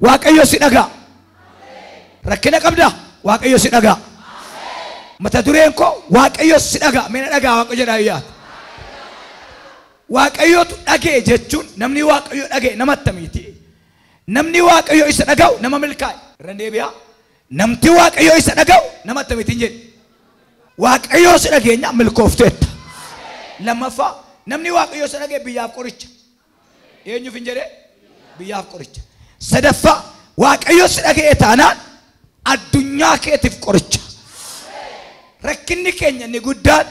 waaqayyo si dhagaa. Rakkina qabda waaqayyo si dhagaa. Mata dureen koo waaqayyo si dhagaa. Meena dhagaa waaqayyo jedhaa iyyaata. Waaqayyootu dhagee jechuun namni waaqayyo dhagee nama attamiiti? Namni waaqayyo isa dhaga'u nama milkaa'e. Irra deebi'aa. Namti waaqayyo isa dhaga'u nama attamiitiin jedhe? Waaqayyo si dhageenya milkoofteetta. Lammaffaa namni waaqayyo isa dhagee biyyaaf qoricha. Eenyuuf hin jedhee? Biyyaaf qoricha. Sadaffaa waaqayyo si dhagee taanaan addunyaa keetiif qoricha. Rakkinni keenya inni guddaan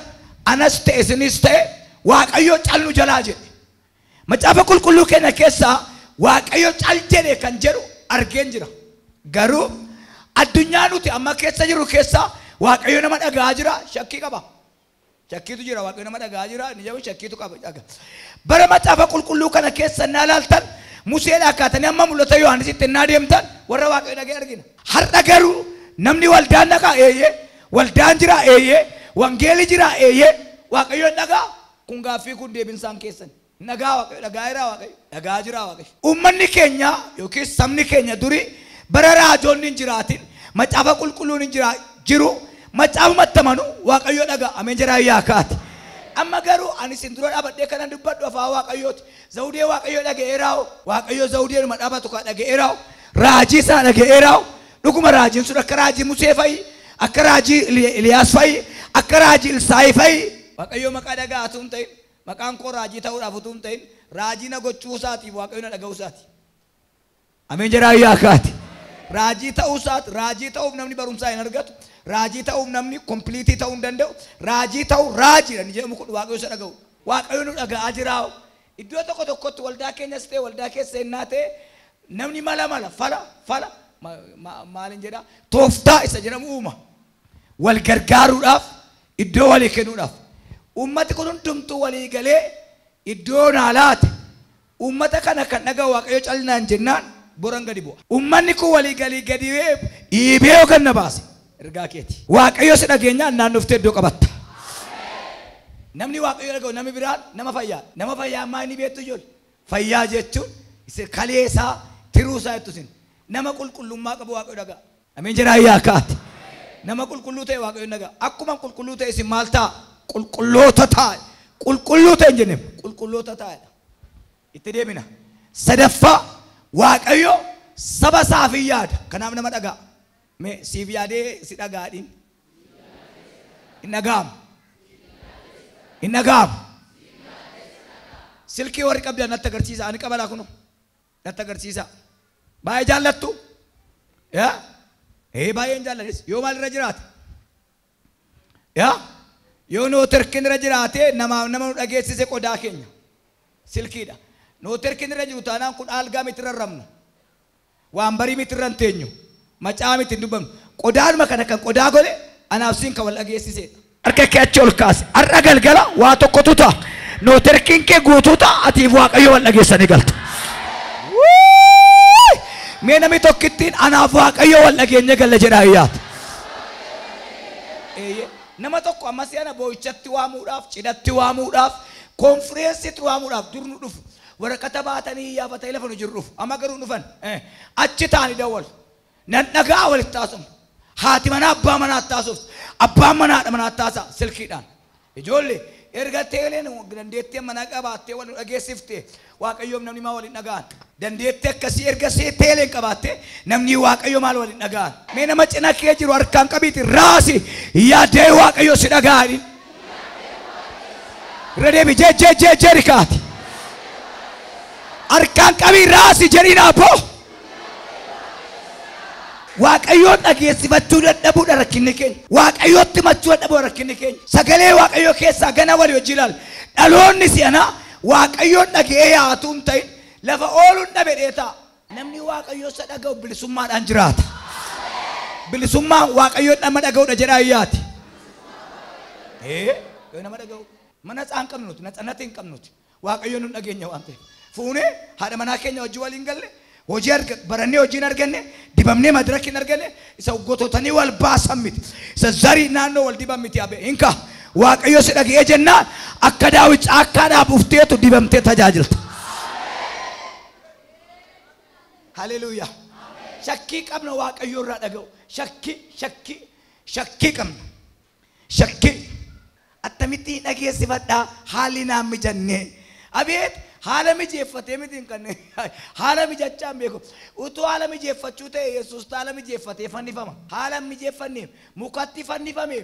anas ta'e isinis ta'e waaqayyo calnu jalaa jedhe. Macaafa qulqulluu keenya keessaa waaqayyo cal jedhe kan jedhu argeen jira. Garuu addunyaa nuti amma keessa jiru keessaa waaqayyo nama dhagaa jira, shakkii qaba. Shakkiitu jira, waaqayyo nama dhagaa jira, inni jedhu shakkiitu qaba. Bara macaafa qulqulluu kana keessa naa laaltan Museedhaa akkaatanii amma mul'ata Yohaanisitti naa deemtan warra waaqayyo dhagee argina. Har'a garuu namni waldaan dhagaa eeyyee, waldaan jira eeyyee, wangeelli jira eeyyee, waaqayyo dhagaa kun gaaffii kun deebinsaan keessan. Nagaa waaqayyo dhagaa jira waaqayyo, dhagaa jira waaqayyo. Uummanni keenya yookiin sabni keenya durii bara raajoonni hin jiraatin macaafa qulqulluun hin jiru macaafa mattamanu waaqayyo dhagaa ameen jira yaakaati. Amma garuu ani sin dura dhaabadhee kanan dubbadhu afaan waaqayyooti. Zawudee waaqayyo dhaga'eeraawo, waaqayyo zawudee numa dhaabatu kan dhaga'eeraawo, raajii isaa dhaga'eeraawo. Dhuguma raajiin sun akka raajii Musee fa'i, akka raajii Iliyaas fa'i, akka raajii Elsaayi fa'i. Waaqayyo maqaa dhagaatu hin ta'in, maqaan koo raajii ta'uudhaaf utuu hin ta'in, raajii na gochuu isaatiif waaqayyo na dhaga'uu isaati. Ameen jedhaa yaakaati. Raajii ta'uu isaati, raajii ta'uuf namni barumsaa hin argatu. Raajii ta'uuf namni kompiliitii ta'uu hin danda'u. Raajii ta'uu raajiidha ni jedhamu kun waaqayyo isa dhaga'u. Waaqayyo nu dhaga'aa jiraawo. Iddoo tokko tokkotti waldaa keenyas ta'e waldaa keessa ennaa ta'e namni mala fala maalin jedhaa tooftaa isa jedhamu uuma. Wal gargaaruudhaaf iddoo walii kennuudhaaf. Uummati kun hundumtuu walii galee iddoo naa laate uummata kana kan dhaga'u waaqayyo calnaan jennaan boran gadi bu'a. Uummanni kun walii galii gadi dhiibee yookaan na baase. Ergaa keeti. Waaqayyo si dhageenyaan naannoftee iddoo qabatta. Namni waaqayyo dhaga'u namni biraan nama fayyaa. Nama fayyaa ammaa inni beektu ijoollee. Fayyaa jechuun kalee isaa tiruu isaa jettusin. Nama qulqullummaa qabu waaqayyo dhaga'a. Ameen jedhaa yaakaati. Nama qulqulluu ta'e waaqayyo dhaga'a. Akkuma qulqulluu ta'e isin maal ta'a? Qulqulloota ta'a. Qulqulluu ta'e hin jenne qulqulloota ta'edha. Itti deemina. Sadaffaa waaqayyo saba isaaf hin yaada. Kanaaf nama dhaga'a. Mee siif yaadee si dhagaadhin. Hin dhaga'amu. Hin dhaga'amu. Silkii warri qabdan natti agarsiisa. Ani qabalaa kunu natti agarsiisa. Baay'ee jaallattu. Baay'een jaalladhes. Yoo maalirra jiraate? Yoo nooterkin irra jiraate nama nu dhageessise qodaa keenya. Silkiidha. Nooterkin irra jiru taanaan kun algaa miti irra ramnu. Waan barii miti irra hin teenyu. Macaa miti hin dubbannu. Qodaanuma kana kan qodaa godhe anaaf siin kan wal dhageessisedha. Harka kee achi ol kaase. Har'a galgala waa tokkotu ta'a. Nooterkin kee guutuu ta'a atiif waaqayyo wal dhageessanii galta. Mee namni tokkittiin anaaf waaqayyo wal dhageenya galla jedhaa iyyaata. Nama tokko amma si'ana boo'ichatti waamuudhaaf, cidhatti waamuudhaaf, konfireensiitti waamuudhaaf dur nu dhufu. Waraqata baatanii iyyaafata lafa nu jiru dhufu. Amma garuu dhufan achi taa'anii dawwalu. Nan dhagaa walitti taasifamu. Haati manaa abbaa manaa taasiftu. Abbaan manaa manaa taasisaa silkiidhaan. Ijoollee erga teeleen dandeettii manaa qabaattee wal dhageessifte waaqayyoom namni maa waliin dhaga'an. Dandeettii akkasii erga teeleen qabaattee namni waaqayyo maal waliin dhaga'an. Mee nama cina kee jiru harkaan qabiiti raasi yaadee waaqayyo si dhaga'ani. Irra deebi jeerikaati. Harkaan qabii raasi jedhiin abboo. Waaqayyoon dhageessifachuu dadhabuudha rakkinni keenya. Waaqayyootti machuu dadhabuu rakkinni keenya. Sagalee waaqayyoo keessaa gana walii hojii ilaala. Dhaloonni si'anaa waaqayyoon dhaga'ee yaatu hin ta'in lafa ooluun dhabe dheetaa. Namni waaqayyoo isa dhaga'u bilisummaadhaan jiraata. Bilisummaan waaqayyoon nama dhaga'uudha jedhaa iyyaati. Nama dhaga'u. Mana tsaan qabnuti, naxanatti hin qabnuti. Waaqayyoon nu dhageenya waan ta'eef. Fuunee haadha manaa keenya hojii waliin galle. Hojii barannee hojiin arganne dibamnee madaraka hin arganne isa goototanii wal baasan miti isa zarii naannoo wal diban miti abe hinka waaqayyo si dhaga'ee jennaan akka Daawit caakkaadhaa buufteetu dibamtee tajaajilta. Haleluuyaa. shakkii qabna waaqayyo irraa dhaga'u shakkii qabna shakkii attamitti dhageessifadhaa haalli naan mijanne abeet haala mijeeffatee mitiin kan haala mijachaan beeku utuu haala mijeeffachuu ta'e Yesuus haala mijeeffatee fannifama haala mijeeffanneef mukatti fannifame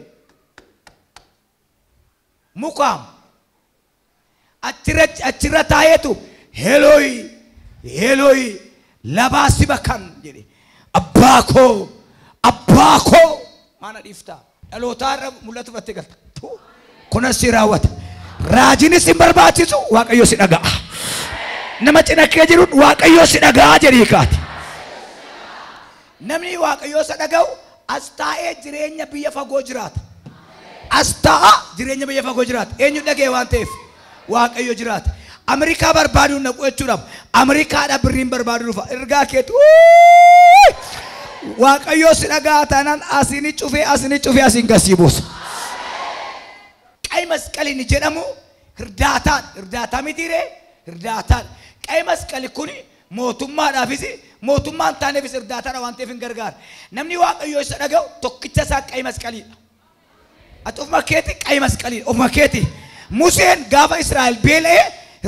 mukaam achirra taayetu Eloi labaasi bakan jedhe abbaa koo maana dhiifta dhalootaarra mul'atu fudhattee galta kunas si raawwata raajinis hin barbaachisu waaqayyo si dhaga'a nama cina kee jiru waaqayyo si dhaga'a jedhii kaati namni waaqayyo si dhaga'u as taa'ee jireenya biyya fagoo jiraata as ta'a jireenya biyya fagoo jiraata eenyu dhaga'e waan ta'eef waaqayyo jiraata Amerikaa barbaaduun naqu jechuudhaaf Amerikaadha birriin barbaadu dhufa ergaa keetu waaqayyo si dhaga'a taanaan asini cufee asin gasii buusa ቀይ መስቀልን ጀደሙ እርዳታ ሚቲሬ እርዳታ ቀይ መስቀል ኩኒ ሞቱማ ዳፊሲ ሞቱማን ታነፊስ እርዳታ ዋንቴ ፍንገርጋር ነምኒ ዋቀዮ ሰደገው ቶክቸሳ ቀይ መስቀል አጥፍ ማኬቲ ቀይ መስቀል ኦፍ ማኬቲ ሙሴን ጋፋ እስራኤል ቤሌ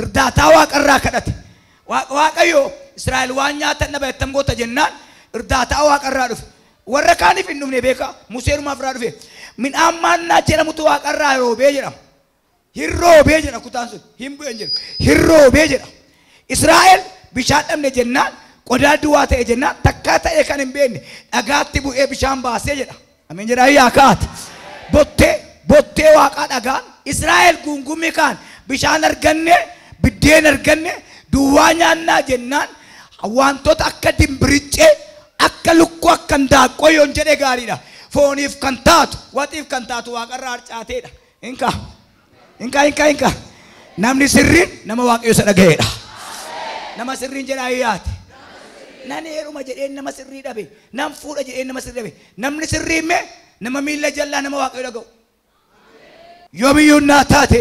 እርዳታ ዋቀራ ከደት ዋቀዮ እስራኤል ዋኛ ተነበ ተምጎ ተጀናን እርዳታ ዋቀራ ዱፍ ወረካኒ ፍኑምኔ ቤካ ሙሴሩ ማፍራ ዱፍ min ammanna jera mutu waqarra robe jera hirrobe jera kutansu himbu enjer hirrobe jera Israel bishaan dhabne jennaan qodaa duwaa ta'e jennaan takka ta'e kan hin beekne dhagaatti bu'ee bishaan baasee jedha amen jedha yaakaati bottee waaqaa dhagaan Israel gungummi kaan bishaan arganne biddeen arganne duwwaa nyaannaa jennaan wantoota akka dimbiriccee akka lukkuu akka ndaaqqoo yoon jedhe gaariidha fooniif kan taatu watiif kan taatu waaqarraa harcaateedha inka namni sirriin nama waaqayyo isa dhaga'eedha nama sirriin jedha ayyaati nan heeruma jedheen nama sirrii dhabe nam fuudha jedheen nama sirrii dhabe namni sirriimme nama miila jallaa nama waaqayyo dhaga'u yoomiyyuun naa taate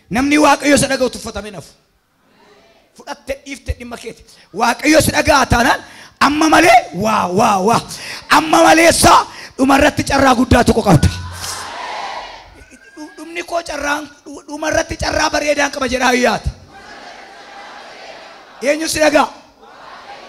namni waaqayyo isa dhaga'u tuffatame nafu fudhatte dhiifte dhimma keeti waaqayyo isa dhaga'a taanaan amma malee waa amma maleessa dhumarratti carraa guddaa tokko qabda dhumni koo carraan dhumarratti carraa bareedaan qaba jedha ayyaati eenyu si dhagaa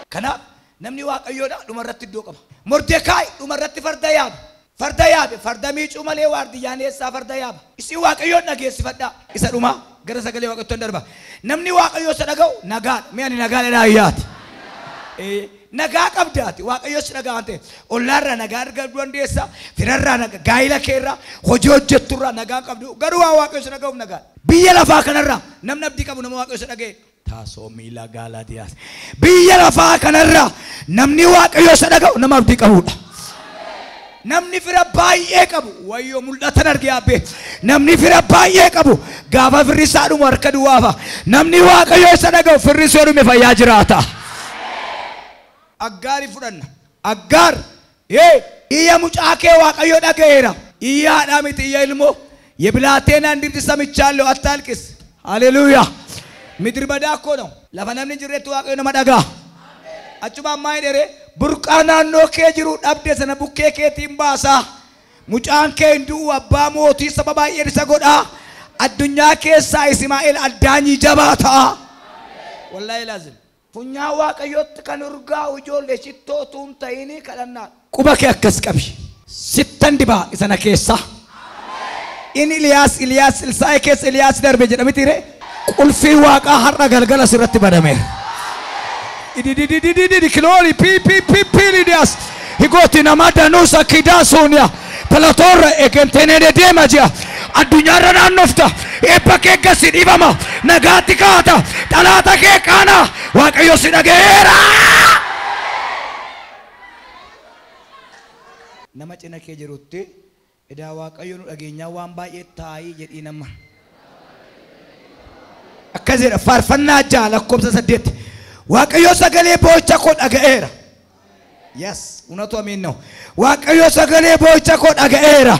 kanaaf namni waaqayyoodha dhumarratti iddoo qaba Mordekaay dhumarratti farda yaabe farda miicuu malee waardiyyaan eessaa farda yaaba isin waaqayyoon dhageessifadhaa isa dhumaa gara sagalee waaqayyoon darba namni waaqayyoo isa dhaga'u nagaadha mi'ani nagaadha ayyaati nagaa qabdaati waaqayyo si dhagaante ollaarra nagaa argachuu dandeessa firarra nagaa gaayila keerra hojii hojjetturra nagaa qabdu garuu waaqayyo si dhagaa'uuf nagaa biyya lafaa kanarra namni abdii qabu nama waaqayyo si dhaga'e taasoo miila gaalaatiyaas biyya lafaa kanarra namni waaqayyo si dhaga'u nama abdii qabudha namni fira baay'ee qabu wayyoo mul'atan argee abbe namni fira baay'ee qabu gaafa firri isaa dhumu harka duwwaafa namni waaqayyo si dhaga'u firri isaa dhume fayyaa jiraata Aggaari fudanna aggaar iyya mucaa kee waaqayyo dhaga'eera iyyaadhaa miti iyya ilmoo የብላቴና እንዲት ሰምቻለሁ አታልቅስ ሃሌሉያ ምድር በዳ እኮ ነው lafa namni jirreetti waaqayyo nama dhagaa achuma ammaa hidhere burqaa naannoo kee jiru dhabde sana bukkee keetiin baasaa mucaan kee hinduu abbaa mootii saba baay'een isa godhaa addunyaa keessaa Ismaa'eel addaanyii jabaa ta'a wallahi laazim funyaa waaqayyotti kan urgaa ijoollee shittootuun ta'ini kadhannaa quba kee akkas qabi sittan dibaa isana keessa in Iliyaas Ilsaa'ee keessa Iliyaas darbe jedhamiti re qulfii waaqaa har'a galgala sirratti banameera ididididididi kiloori Lidiyaas higooti nama danuusa kidaasuunya Palatorra egentenee deema jia addunyaarra naannofta eebba kee gasi dhibama nagaatti kaata dhalaata kee qaana waaqayyo si dhaga'eera nama cina kee jirutti edaa waaqayyo nu dhageenyaa waan baay'ee taa'ii jedhii nama akkasira faarfannaa ja'a lakkoofsa 8 waaqayyo sagalee boo'icha koo dhaga'eera yes unatu amin ነው waaqayyo sagalee boo'icha koo dhaga'eera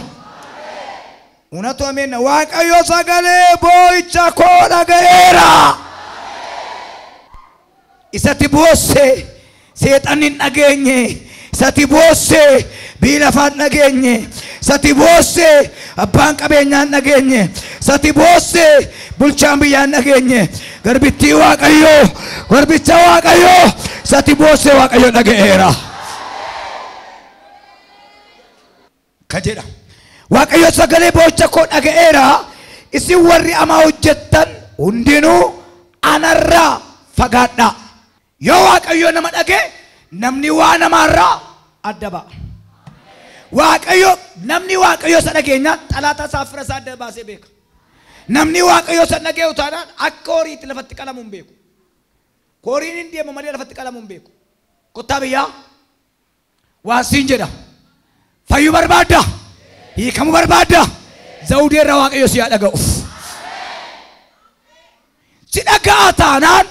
unatu amin ነው waaqayyo sagalee boo'icha koo dhaga'eera isatti boosse seexanni dhageenye sati boosse biilafaan dhageenye sati boosse abbaan qabeenyaan dhageenye sati boosse bulchaan biyyaan dhageenye garbittii waaqayyoo garbicha waaqayyoo sati boosse waaqayyoo dhaga'eera kajedha waaqayyoo sagalee boocha koo dhaga'eera isin warri amaa hojjettan hundinuu anarraa fagaadhaa yoo waaqayyoo nama dhage namni waa namaarraa adda ba'a waaqayyoo namni waaqayyoo sa dhageenyaan xalaata isaa fira isaa adda baasee beeka namni waaqayyoo sa dhagee utaanaan akka horiitti lafatti qalamu hin beeku horiin hin deema malee lafatti qalamu hin beeku kottaa biyyaa waan siin jedha fayyuu barbaadda hiikamuu barbaadda zawudee irra waaqayyoo si haa dhaga'uuf si dhaga'a taanaan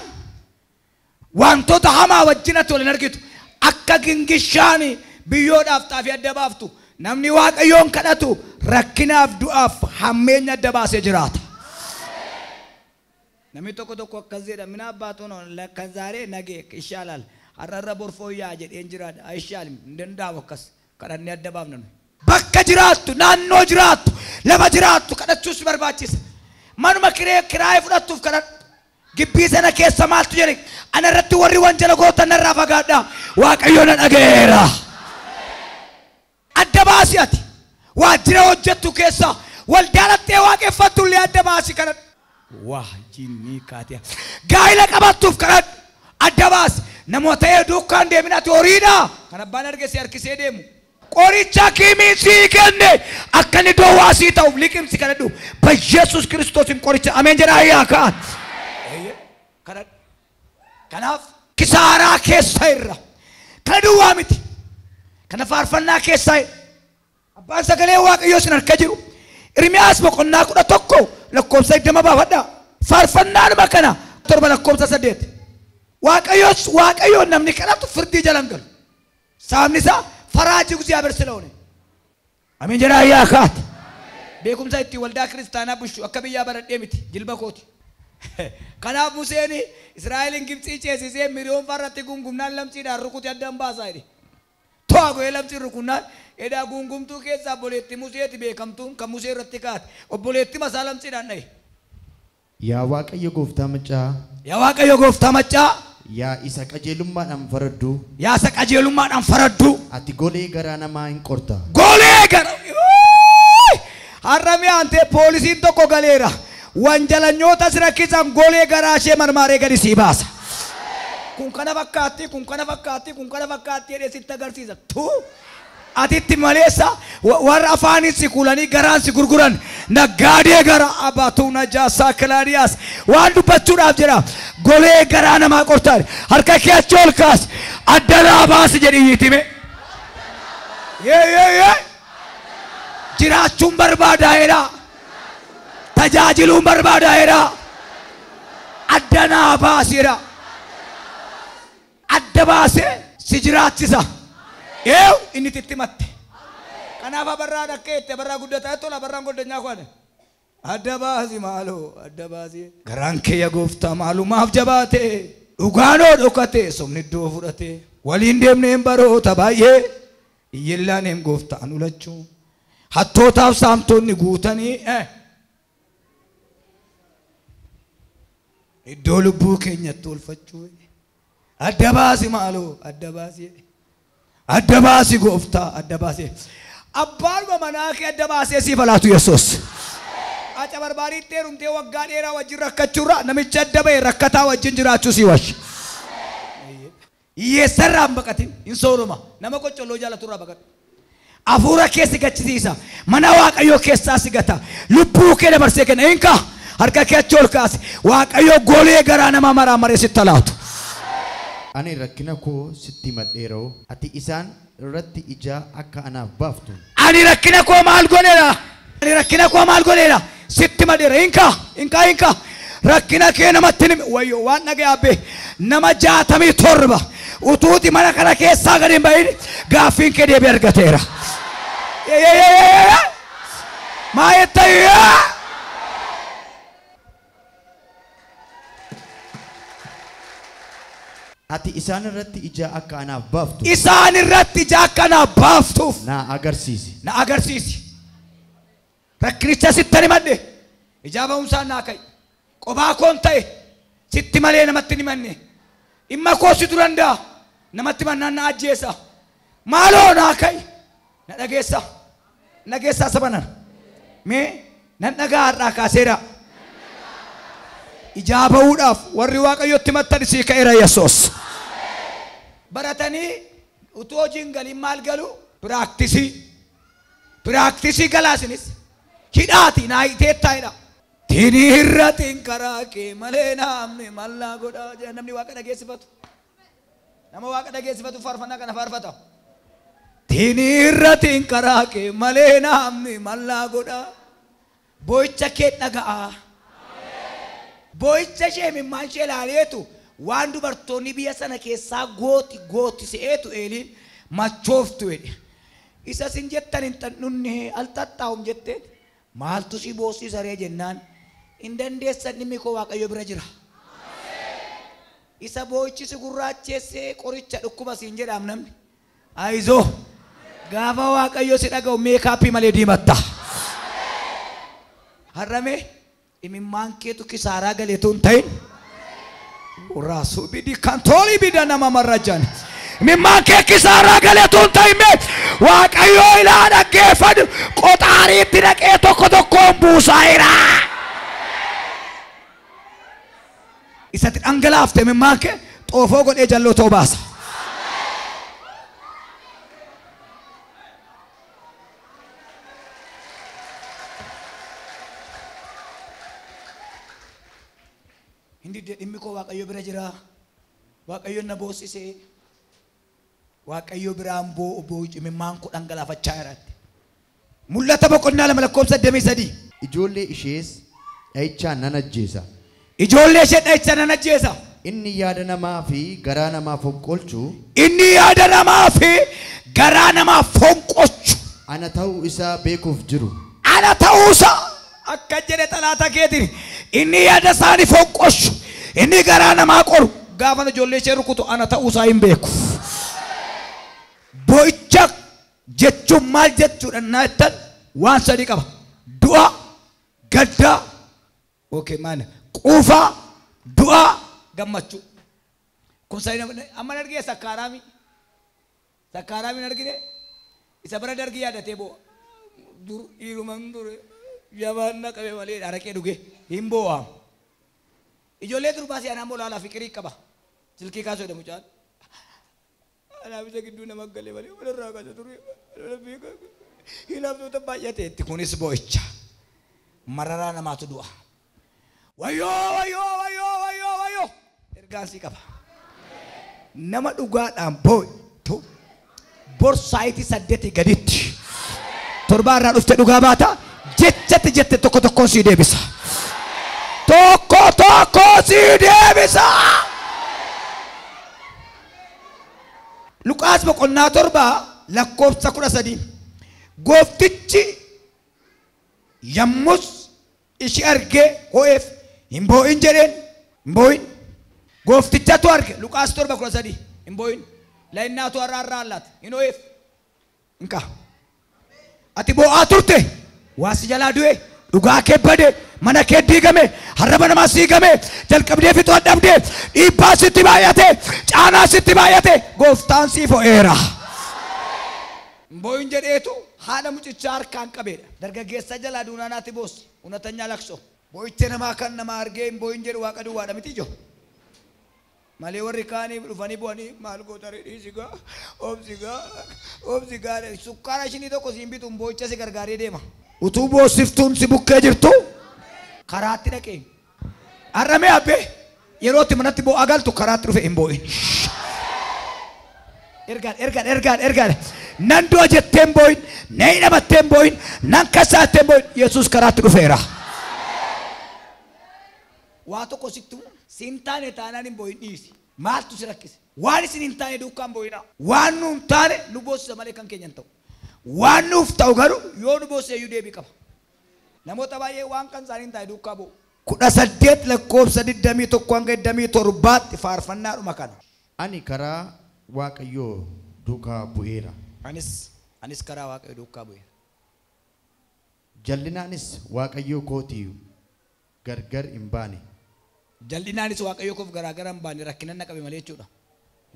wantoota hamaa wajjin ati waliin argitu akka gingishaani biyyoodhaaf xaafii adda baaftu namni waaqayyoon kadhatu rakkinaaf du'aaf hammeenya adda baasee jiraata namni tokko akkas jedha mina abbaatuun lakkan zaaree nagee ishaalal har'arra borfooyyaa jedheen jiraadha ishaalim danda'amu akkas kadhannee adda baafna bakka jiraattu naannoo jiraattu lafa jiraattu kadhachuus barbaachisa manuma kiraayee fudhattuuf kadhadhu gibbii sana keessa maaltu jedhe ana irratti warri wanjala gootan irraa fagaadhaa waaqayyoon na dhaga'eera adda baasi ati waajjira hojjettu keessa waldaalattee waaqeffattu illee adda baasi kadhadhu waa jinnii kaatee gaa'ila qabattuuf kadhadhu adda baasi namoota duukaan deeminati horiidha kan abbaan argesi harkisee deemu qoricha kiimii sii kenne akka inni dhoowwaasii ta'uuf liqimsi kadhadhu biyyesuus kiristoosiin qoricha ameen jedhaa yaa kaan kanaaf kisaaraa keessa irra kana duwwaa miti kana faarfannaa keessaa abbaan sagalee waaqayyoo sin harka jiru Irmiyaas boqonnaa 11 lakkoofsa 20 baafadhaa faarfannaanuma kana 7 lakkoofsa 8 waaqayyoon namni kadhatu firdii jalan galu saamni isaa faraajii እግዚአብሔር ስለሆነ አሜን jedhaa yaa kaati beekumsa itti waldaa kiristaanaa bushu akka biyyaa baradhee miti jilba kooti kanaaf Museen Israa'elin Gibxii ceesisee miliyoon farratti gungumnaan lamxiidhaan rukuti addaan baasaa jedhe to'a go'ee lamxii rukunnaan edhaa gungumtuu keessaa obboleetti Museeti beekamtuun kan Musee irratti kaate obboleetti masaa lamxiidhaan dhaye yaa waaqayyo gooftaa maccaa yaa waaqayyo gooftaa maccaa yaa isa qajeelummaadhaan faraddu yaa isa qajeelummaadhaan faraddu ati golee garaa namaa hin qorta golee garaa har'amee antee poolisiin tokko galeera wanjalanyoota sirakkisan golee garaa ishee marmaaree gadi sii baasa kun kana fakkaatti jedhee sitti agarsiisa tu atitti maleessa warra afaaniin si kuulanii garaan si gurguran naggaadee gara abatuu najaasaa kilaadiyaas waan dubbachuudhaaf jedha golee garaa namaa qortaan harka kee achi ol kaas addanaa baasi jedhii yiitime jiraachuun barbaadaa'eedha tajaajiluun barbaadaa'eedha addanaa baasiidha adda baasee si jiraachisa inni tittimatte kanaaf abarraa dhakkeette abarraa guddataa tola abarraan goddanyaa kwane adda baasi maaloo adda baasi garaan kee yaa gooftaa maalumaaf jabaate dhugaanoo dhokate somni iddoo fudhate waliin deemneen baroota baay'ee iyyellaaneen gooftaan ulachuu hattootaaf saamtonni guutanii iddoo lubbuu keenyatti oolfachuu adda baasi maaloo adda baasi adda baasi gooftaa adda baasi abbaanuma manaa kee adda baasee siif laatu Yesuus acha barbaadiittee rumtee waggaa dheeraa wajjin rakkachuurra namicha adda ba'e rakkataa wajjin jiraachuu si wash hiyyeessarraa hin baqatin hin sooroma nama qoccolloo jaalaturraa baqatu afuura keessa gachisiisa mana waaqayyoo keessaa si gata lubbuu kee dabarsee kenna hinka harka kee achi ol kaase waaqayyoo golee garaa nama maraa maree sitti laatu ani rakkina koo sitti madheeroo ati isaan irratti ija akka anaaf baaftu ani rakkina koo maal godheera sitti madheera hinka rakkina kee namatti wayyo waan dhaga'abbe nama 67 utuuti mana kana keessaa gadi hin bahin gaaffiin kee deebii argateera maayettayyaa ati isaan irratti ija akka anaaf baaftu isaan irratti ija akka anaaf baaftuuf na agarsiisi. na agarsiisi. Rakkinicha sitti himadhe ijaa ba'umsaan naa ka'e qophaa koon ta'e sitti malee namatti hin himanne dhimma koo situ danda'a namatti mannaan na ajjeesa maaloo naa ka'e na dhageessaa sabanan mee nan dhagaa har'aa kaaseera. Ijaa ba'uudhaaf warri Waaqayyotti himattan isii ka'eera Yesuus. Baratanii utuu hojiin galiin maal galu piraaktisii galaasinis hidhaati naa hiteettaa'edha. Tinii hirratiin karaa kee malee namni mallaa godhaa jedha namni Waaqa dhageessifatu. Nama Waaqa dhageessifatu faarfannaa kana faarfata. Tinii hirratiin karaa kee malee namni mallaa godhaa. Boo'icha kee dhaga'aa. Boo'icha ishee mimmaan ishee ilaaleetu waan dubartoonni biyya sana keessaa gooti se'eetu Eeliin machooftu jedhe. Isa sin jettan hin xannunne al tattaa'um jetteen maaltu si boosiisa ree jennaan hin dandeessan dhimmi koo Waaqayyo bira jira. Isa boo'ichi si gurraacheessee qoricha dhukkuba siin jedhaam namni. Ayizoo gaafa Waaqayyo si dhaga'u meekaappii malee diimatta. Har'amee imimmaan keetu kisaaraa galeetuun ta'in raasuu bidi kantoolii bida nama marrajan imimmaan kee kisaaraa galeetuun ta'in Waaqayyoo ilaa dhaggeeffadhu qoxaariitti dhaqee tokko tokkoon buusaa'ira. Isatti dhangalaafte imimmaan kee xoofoo godhee jalloo ta'uu baasa. Hindi dhimmi koo Waaqayyo bira jira. Waaqayyo na boosisee. Waaqayyo biraan boo'u imimmaan koo dhangalaafachaa jiraatti. Mul'ata boqonnaa 2:23. Ijoollee ishees dha'ichaan nan ajjeesa. Ijoollee ishee dha'ichaan nan ajjeesa. Inni yaada namaa fi garaa namaa fonqolchu. Inni yaada namaa fi garaa namaa fonqolchu. Ana ta'uu isaa beekuuf jiru. Ana ta'uu isaa akka jedhe talaata keetiin inni yaada isaanii fonqolchu. Inni garaa namaa qoru gaafa ijoollee ishee rukutu ana ta'uu isaa hin beeku. Boo'icha jechuun maal jechuudha naattan waan sadii qaba. Du'a, gaddaa, quufaa, du'a, gammachuu. Kun sadii amma argee sakkaaraami. Sakkaaraami argine isa bira dargii yaadatee boo'a. Dur dhiiruman dure jabaan naqabe malee araqee dhuge hin boo'aam. Ijoollee durbaa si anaan bolaalaa fikirii qaba. Silkii kaasuu jedhamu caal. Anaaf isa gidduu nama galee malee walirraa kaasa ture. Hinaaftoota baay'ateetti kunis boo'icha. Mararaa namaatu du'a. Wayyoo. Ergaan si qaba. Nama dhugaadhaan boo'itu borsaayitii 8 gaditti. Torbaa irraa dhufte dhugaa baata. Jette tokko tokkoon si deebisa. Tokko si deebisa. Luqaas boqonnaa 7:13. Gooftichi yammus ishee argee ho'eef hin boo'in jedheen hin boo'in. Gooftichatu arge Luqaas 7:13 hin boo'in. Laayinaatu har'aa allaat hin ho'eef hin kaa. Ati boo'aa turte waasi jalaa du'e dhugaa kee bade mana kee diigame harraba namaa siigame jalqabdee fixuu dhabdee dhiibbaa sitti baay'ate caanaa sitti baay'ate gooftaan siif ho'eera. Boo'in jedheetu haadha mucichaa harkaan qabeedha. Dargaggeessa jalaa duunaanaatti boossi unatanyaa lakso. Boo'icha namaa kan nama argee hin boo'in jedhu Waaqa duwwaadha miti ijoo. Malee warri kaanii dhufanii bu'anii maal gootare dhiisigaa obsigaa sukkaara ishinii tokko siin bituun boo'icha si gargaaree deema. Utuu boossiftuun si bukkee jirtu karaatti dhaqee. Har'amee abbee yerootti manatti boo'aa galtu karaatti dhufe hin boo'in. Ergaan. Nan du'a jetteen boo'in, nan hidhamatteen boo'in, nan kasaatteen boo'in Yesuus karaatti dhufeera. Waa tokko sittu siin taane taanaan hin boo'in dhiisi. Maaltu si rakkise? Waan isin hin taane duukaan boo'ina. Waan nu hin taane nu boossisa malee kan keenya hin ta'u. Waan nuuf ta'u garuu yoo nu boossise iyyuu deebii qaba. Namoota baay'ee waan kan isaanii hin taane duukaa boo'u. 18:21-27 faarfannaadhuma kana. Ani karaa Waaqayyoo duukaa bu'eera. Anis karaa Waaqayyoo duukaa bu'eera. Jal'inaanis Waaqayyoo kootii gargar hin baane. Jal'inaanis Waaqayyoo koof garaagara hin baane rakkinaan na qabe malee jechuudha.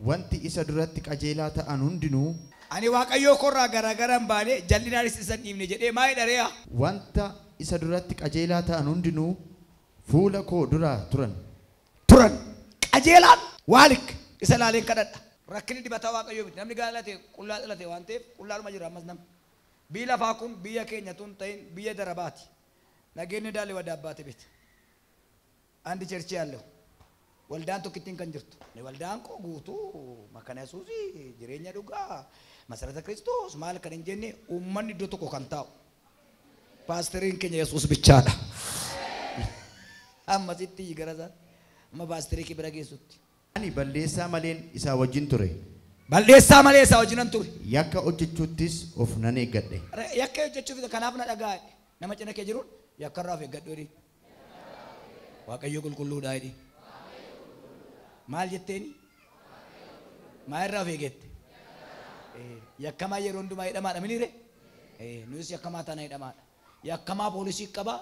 Wanti isa duratti qajeelaa ta'an hundinuu Ani Waaqayyoo korraa garaagara hin baane jal'inaanis isa hin dhiibne jedhee maal dhareeya? wanta isa duratti qajeelaa ta'an hundinuu fuula koo dura turan. Qajeelaan waalik isa laaleen kadhadha. Rakkinni dibataa Waaqayyoo miti. Namni gaalate qullaa dhalate waan ta'eef qullaadhuma jira ammas namni. Biyyi lafaa kun biyya keenya tun ta'in biyya darabaati. Nageenyi daalee wadaa abbaate beekta. Andi cherchi yaallewu. Waldaan tokkittiin kan jirtu. Waldaan koo guutuu makana Yesuusii jireenya dhugaa masarata Kiristoos maal kan hin jenne uummanni iddoo tokko kan taa'u. Paasteriin keenya Yesuus bichaadha. Ammasitti garasaa amma paasterii kee bira geessutti. Ani balleessaa maleen isaa wajjin ture. Balleessaa malee isaa wajjinan ture. Yakka hojjechuuttis of nan eeggadhe. Yakka hojjechuuf kanaaf na dhagaa'e. Nama cina kee jiruun yakka irraa of eeggadhu jedhi. Waaqayyo qulqulluudha jedhi. Maal jetteeni? Maal irraa of eeggette? Yakkamaa yeroo hundumaa hidhamaadha miniire? Nuyis yakkamaa taana hidhamaadha. Yakkamaa poolisii qaba.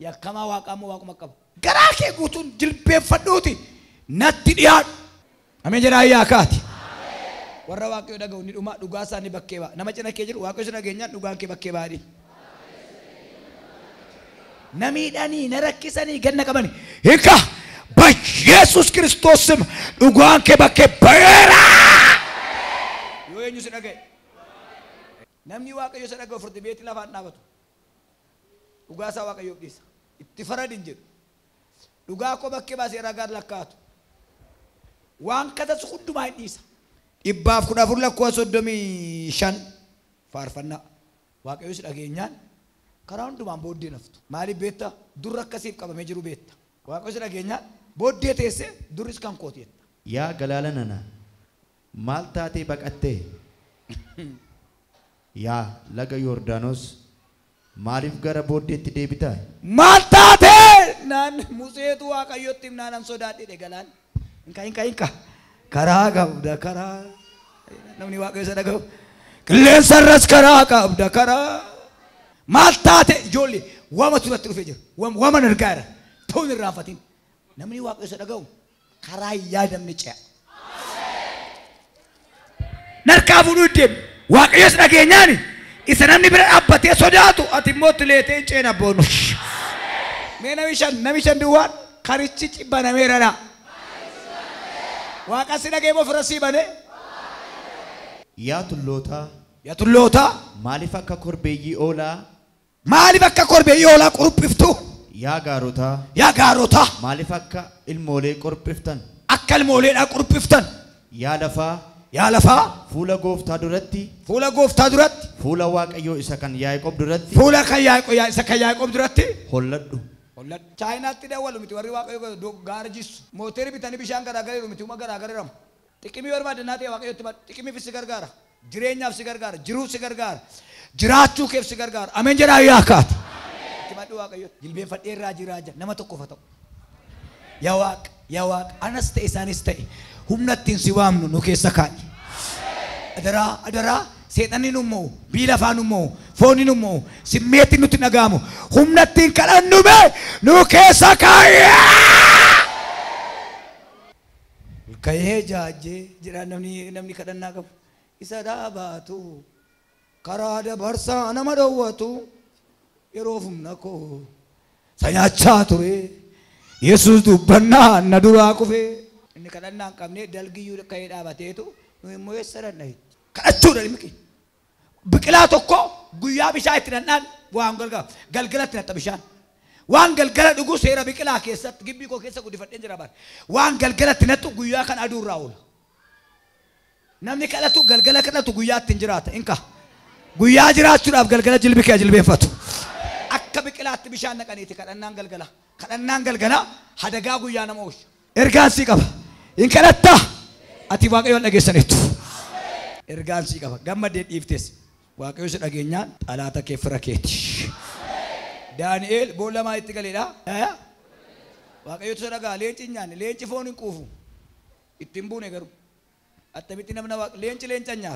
Yakkamaa waaqamoo waaquma qaba. Garaa kee guutuun jilbeeffadhuuti natti dhiyaadhu. Ameen jedhaa yaa kaati. Warra Waaqayyo dhaga'u ni dhuma dhugaa isaanii bakkee ba'a. Nama cina kee jiru Waaqayyo sin dhageenyaan dhugaan kee bakkee ba'a. Namiidhanii na rakkisanii ganna qabani. Hiika በኢየሱስ ክርስቶስ ስም dhugaan kee bakkee ba'eera. Yoo eenyu si dhaga'e? Namni Waaqayyo si dhaga'u furti beeti lafaan dhaabatu. Dhugaa isaa Waaqayyoof dhiisa. Itti faradin jedhu. Dhugaa koo bakkee baasee ragaan lakkaatu. Waan katasu hundumaa hin dhiisa. Dhibbaaf 14:35 faarfannaa. Waaqayyo si dhageenyaan karaa hundumaan booddee naftu. Maaliif beektaa? Durra akkasiif qabamee jiru beekta. Waaqayyo si dhageenyaan booddee teessee durris kan kooti jetta. Yaa galaana nana maal taatee baqattee? Yaa laga Yordaanos maaliif gara booddeetti deebitaa? Maal taatee? Naan Museetu Waaqayyotti himnaan sodaadhee galaan. Inka. Karaa qabda karaa. Namni Waaqayyo isa dhaga'u. Qilleensa irras karaa qabda karaa. Maal taate ijoollee wama turatti dhufee jira. Wama nargaa jira. Ta'uun irraanfatiin. Namni Waaqayyo isa dhaga'u karaa hin yaadamne ce'a. Narkaa fuudhuu deemu. Waaqayyo isa dhageenyaani isa namni bira dhaabbatee sodaatu ati immoo tuleetee hin ceena boonu. Mee nami shan duwwaan karichi cibbanameeradha. Waaqa si dhagee moo firasii banee? Yaa tullootaa maaliif akka korbeeyyii oolaa? Maaliif akka korbeeyyii oolaa qurphiftu? Yaa gaarotaa maaliif akka ilmoolee qorphiftan? Akka ilmooleedhaa qurphiftan. Yaa lafaa fuula gooftaa duratti fuula Waaqayyoo isa kan Yaaqoob duratti fuula kan Yaaqoob duratti holladhu. Chaayinaatti daawwalu miti warri Waaqayyo gaara jisu mooteeri bitanii bishaan garaagareeru miti uma garaagareeramu. Xiqimii barbaadanaa ta'e Waaqayyotti xiqimiif si gargaara. Jireenyaaf si gargaara. Jiruuf si gargaara. Jiraachuu keef si gargaara. Ameen jedhaa yaa kaati. Itti maddu Waaqayyotti jilbeenfadhee irraa jiraaja nama tokko fa ta'u. Yaa Waaqa anas ta'e isaanis ta'e humna ittiin si waamnu nu keessa kaa'i. Adaraa seexanni nu immoo biila afaan immoo foonni nu immoo simmeetti nutti dhaga'amu humna ittiin kadhannu mee nu keessa kaa'i. Kayee jaajee jedha namni kadhannaa qabu isa dhaabaatu karaa dabarsaa nama dhowwatu yeroo humna koo sanyaachaa ture Yesuus dubbannaa na duraa kufee inni kadhannaa hin qabne dalgiyyuu ka'ee dhaabateetu nu immoo eessa dhanna kadhachuudha dhimmi keenya. Biqilaa tokko guyyaa bishaan itti dhandhaan waan galgalatti natta bishaan. Waan galgala dhuguu seera biqilaa keessatti gibbii koo keessa guddifadheen jira bara. Waan galgalatti nattu guyyaa kan aduu irraa oola. Namni kadhatu galgala kadhatu guyyaa ittiin jiraata. Inka guyyaa jiraachuudhaaf galgala jilbi kee jilbeeffatu. Akka biqilaatti bishaan naqaniiti kadhannaan galgala. Kadhannaan galgala hadagaa guyyaa nama oolcha. Ergaan sii qaba. In kadhatta ati Waaqayyoon dhageessaniitu. Ergaan sii qaba. Gammadee dhiiftes. Waaqayyo si dhageenyaan xalaata kee fira keeti. Daani'eel boolla maalitti galeedha? Waaqayyotu isa dhagaa leenci hin nyaanne leenci foon hin quufu. Ittiin buune garuu attamitti namna waaq leenci leenca nyaata